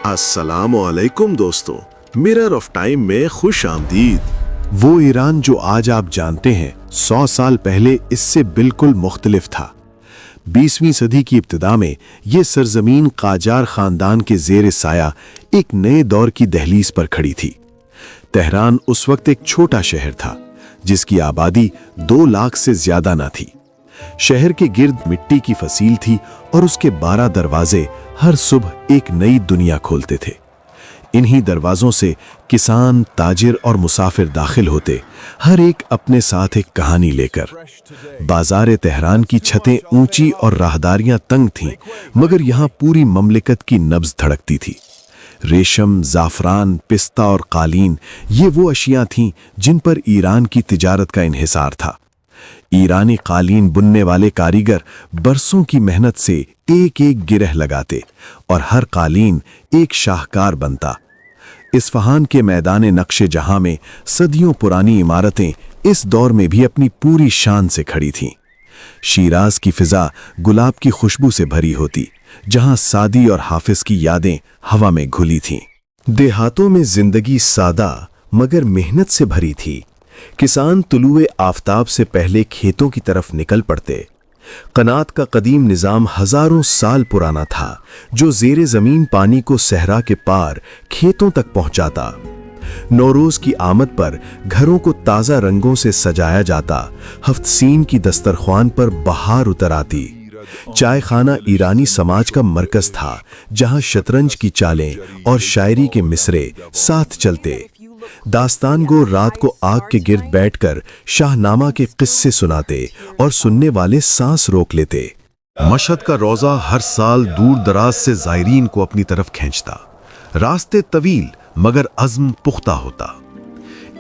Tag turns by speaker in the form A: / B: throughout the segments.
A: السلام علیکم دوستوں، مرر آف ٹائم میں خوش آمدید۔
B: وہ ایران جو آج آپ جانتے ہیں 100 سال پہلے اس سے بالکل مختلف تھا۔ 20ویں صدی کی ابتدا میں یہ سرزمین قاجار خاندان کے زیر سایہ ایک نئے دور کی دہلیز پر کھڑی تھی۔ تہران اس وقت ایک چھوٹا شہر تھا جس کی آبادی 2 لاکھ سے زیادہ نہ تھی۔ شہر کے گرد مٹی کی فصیل تھی اور اس کے 12 دروازے ہر صبح ایک نئی دنیا کھولتے تھے۔ انہی دروازوں سے کسان، تاجر اور مسافر داخل ہوتے، ہر ایک اپنے ساتھ ایک کہانی لے کر۔ بازار تہران کی چھتیں اونچی اور راہداریاں تنگ تھیں، مگر یہاں پوری مملکت کی نبض دھڑکتی تھی۔ ریشم، زعفران، پستہ اور قالین، یہ وہ اشیاء تھیں جن پر ایران کی تجارت کا انحصار تھا۔ ایرانی قالین بننے والے کاریگر برسوں کی محنت سے ایک ایک گرہ لگاتے اور ہر قالین ایک شاہکار بنتا۔ اصفہان کے میدان نقش جہاں میں صدیوں پرانی عمارتیں اس دور میں بھی اپنی پوری شان سے کھڑی تھیں۔ شیراز کی فضا گلاب کی خوشبو سے بھری ہوتی، جہاں سعدی اور حافظ کی یادیں ہوا میں گھلی تھیں۔ دیہاتوں میں زندگی سادہ مگر محنت سے بھری تھی۔ کسان طلوع آفتاب سے پہلے کھیتوں کی طرف نکل پڑتے۔ قنات کا قدیم نظام ہزاروں سال پرانا تھا، جو زیر زمین پانی کو صحرا کے پار کھیتوں تک پہنچاتا۔ نوروز کی آمد پر گھروں کو تازہ رنگوں سے سجایا جاتا، ہفت سین کی دسترخوان پر بہار اتر آتی۔ چائے خانہ ایرانی سماج کا مرکز تھا، جہاں شطرنج کی چالیں اور شاعری کے مصرے ساتھ چلتے۔ داستان گو رات کو آگ کے گرد بیٹھ کر شاہ نامہ کے قصے سناتے اور سننے والے سانس روک لیتے۔
C: مشہد کا روضہ ہر سال دور دراز سے زائرین کو اپنی طرف کھینچتا۔ راستے طویل مگر عزم پختہ ہوتا۔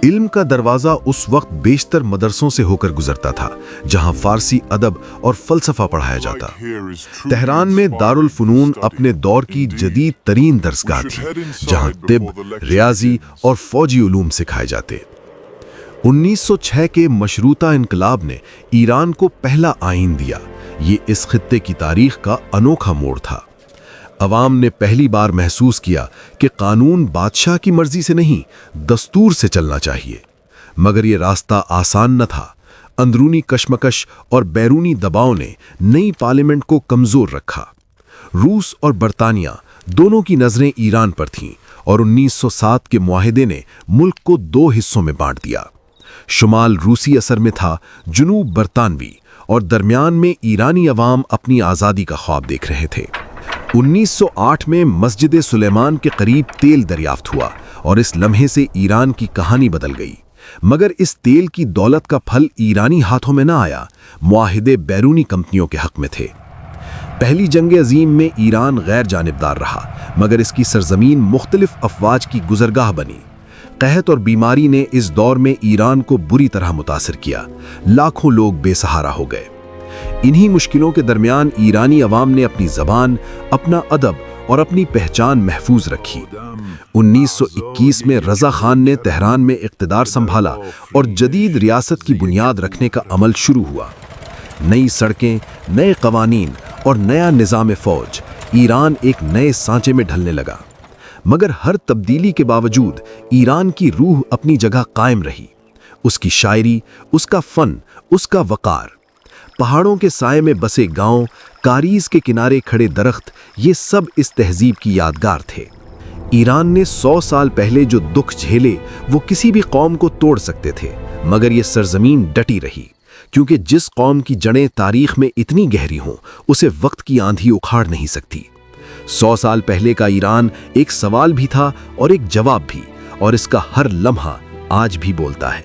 C: علم کا دروازہ اس وقت بیشتر مدرسوں سے ہو کر گزرتا تھا، جہاں فارسی ادب اور فلسفہ پڑھایا جاتا۔ تہران میں دارالفنون اپنے دور کی جدید ترین درسگاہ تھی، جہاں طب، ریاضی اور فوجی علوم سکھائے جاتے۔ 1906 کے مشروطہ انقلاب نے ایران کو پہلا آئین دیا۔ یہ اس خطے کی تاریخ کا انوکھا موڑ تھا۔ عوام نے پہلی بار محسوس کیا کہ قانون بادشاہ کی مرضی سے نہیں، دستور سے چلنا چاہیے۔ مگر یہ راستہ آسان نہ تھا۔ اندرونی کشمکش اور بیرونی دباؤ نے نئی پارلیمنٹ کو کمزور رکھا۔ روس اور برطانیہ دونوں کی نظریں ایران پر تھیں، اور 1907 کے معاہدے نے ملک کو 2 حصوں میں بانٹ دیا۔ شمال روسی اثر میں تھا، جنوب برطانوی، اور درمیان میں ایرانی عوام اپنی آزادی کا خواب دیکھ رہے تھے۔ 1908 میں مسجد سلیمان کے قریب تیل دریافت ہوا، اور اس لمحے سے ایران کی کہانی بدل گئی۔ مگر اس تیل کی دولت کا پھل ایرانی ہاتھوں میں نہ آیا، معاہدے بیرونی کمپنیوں کے حق میں تھے۔ پہلی جنگ عظیم میں ایران غیر جانبدار رہا، مگر اس کی سرزمین مختلف افواج کی گزرگاہ بنی۔ قحط اور بیماری نے اس دور میں ایران کو بری طرح متاثر کیا، لاکھوں لوگ بے سہارا ہو گئے۔ انہی مشکلوں کے درمیان ایرانی عوام نے اپنی زبان، اپنا ادب اور اپنی پہچان محفوظ رکھی۔ 1921 میں رضا خان نے تہران میں اقتدار سنبھالا اور جدید ریاست کی بنیاد رکھنے کا عمل شروع ہوا۔ نئی سڑکیں، نئے قوانین اور نیا نظام فوج، ایران ایک نئے سانچے میں ڈھلنے لگا۔ مگر ہر تبدیلی کے باوجود ایران کی روح اپنی جگہ قائم رہی۔ اس کی شاعری، اس کا فن، اس کا وقار۔ پہاڑوں کے سائے میں بسے گاؤں، کاریز کے کنارے کھڑے درخت، یہ سب اس تہذیب کی یادگار تھے۔ ایران نے 100 سال پہلے جو دکھ جھیلے وہ کسی بھی قوم کو توڑ سکتے تھے، مگر یہ سرزمین ڈٹی رہی، کیونکہ جس قوم کی جڑیں تاریخ میں اتنی گہری ہوں اسے وقت کی آندھی اکھاڑ نہیں سکتی۔ 100 سال پہلے کا ایران ایک سوال بھی تھا اور ایک جواب بھی، اور اس کا ہر لمحہ آج بھی بولتا ہے۔